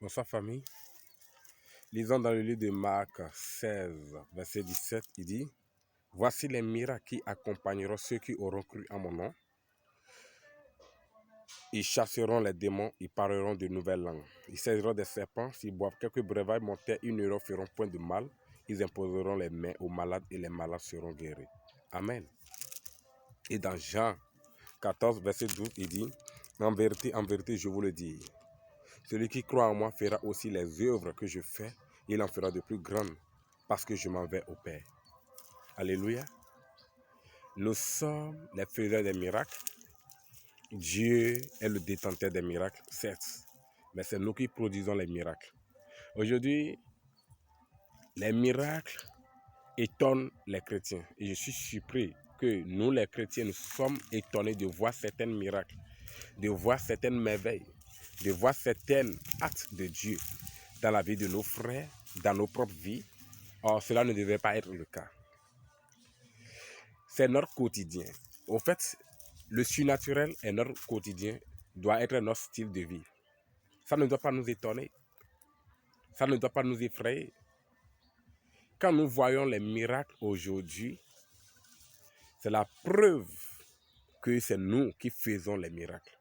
Bonsoir famille. Lisons dans le livre de Marc 16, verset 17, il dit « Voici les miracles qui accompagneront ceux qui auront cru en mon nom. Ils chasseront les démons, ils parleront de nouvelles langues. Ils saisiront des serpents, s'ils boivent quelques breuvages mortels, ils ne leur feront point de mal. Ils imposeront les mains aux malades et les malades seront guéris. » Amen. Et dans Jean 14, verset 12, il dit « en vérité, je vous le dis. Celui qui croit en moi fera aussi les œuvres que je fais, et il en fera de plus grandes, parce que je m'en vais au Père. » Alléluia. Nous sommes les faiseurs des miracles. Dieu est le détenteur des miracles, certes, mais c'est nous qui produisons les miracles. Aujourd'hui, les miracles étonnent les chrétiens. Et je suis surpris que nous, les chrétiens, nous sommes étonnés de voir certains miracles, de voir certaines merveilles, de voir certains actes de Dieu dans la vie de nos frères, dans nos propres vies. Or, cela ne devait pas être le cas. C'est notre quotidien. Au fait, le surnaturel est notre quotidien, doit être notre style de vie. Ça ne doit pas nous étonner. Ça ne doit pas nous effrayer. Quand nous voyons les miracles aujourd'hui, c'est la preuve que c'est nous qui faisons les miracles.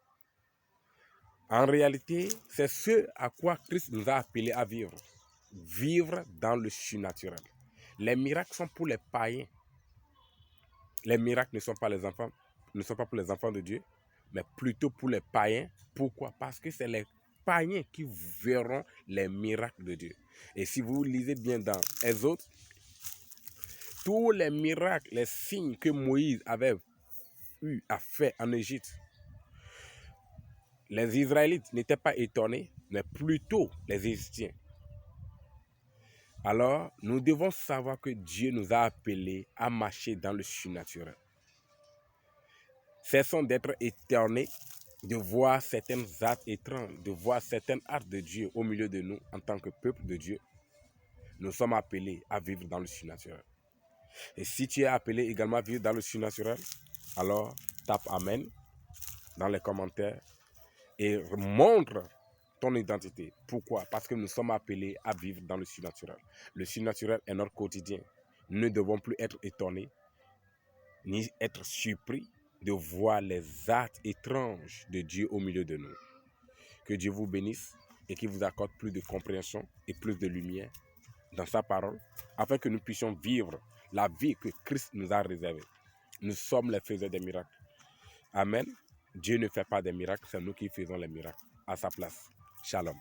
En réalité, c'est ce à quoi Christ nous a appelés à vivre. Vivre dans le surnaturel. Les miracles sont pour les païens. Les miracles ne sont pas pour les enfants de Dieu, mais plutôt pour les païens. Pourquoi? Parce que c'est les païens qui verront les miracles de Dieu. Et si vous lisez bien dans Exode, tous les miracles, les signes que Moïse avait eu à faire en Égypte, les Israélites n'étaient pas étonnés, mais plutôt les Égyptiens. Alors, nous devons savoir que Dieu nous a appelés à marcher dans le surnaturel. Cessons d'être étonnés, de voir certains actes étranges, de voir certains actes de Dieu au milieu de nous en tant que peuple de Dieu. Nous sommes appelés à vivre dans le surnaturel. Et si tu es appelé également à vivre dans le surnaturel, alors tape Amen dans les commentaires et montre ton identité. Pourquoi? Parce que nous sommes appelés à vivre dans le surnaturel. Le surnaturel est notre quotidien. Nous ne devons plus être étonnés, ni être surpris de voir les actes étranges de Dieu au milieu de nous. Que Dieu vous bénisse et qu'il vous accorde plus de compréhension et plus de lumière dans sa parole, afin que nous puissions vivre la vie que Christ nous a réservée. Nous sommes les faiseurs des miracles. Amen. Dieu ne fait pas des miracles, c'est nous qui faisons les miracles à sa place. Shalom.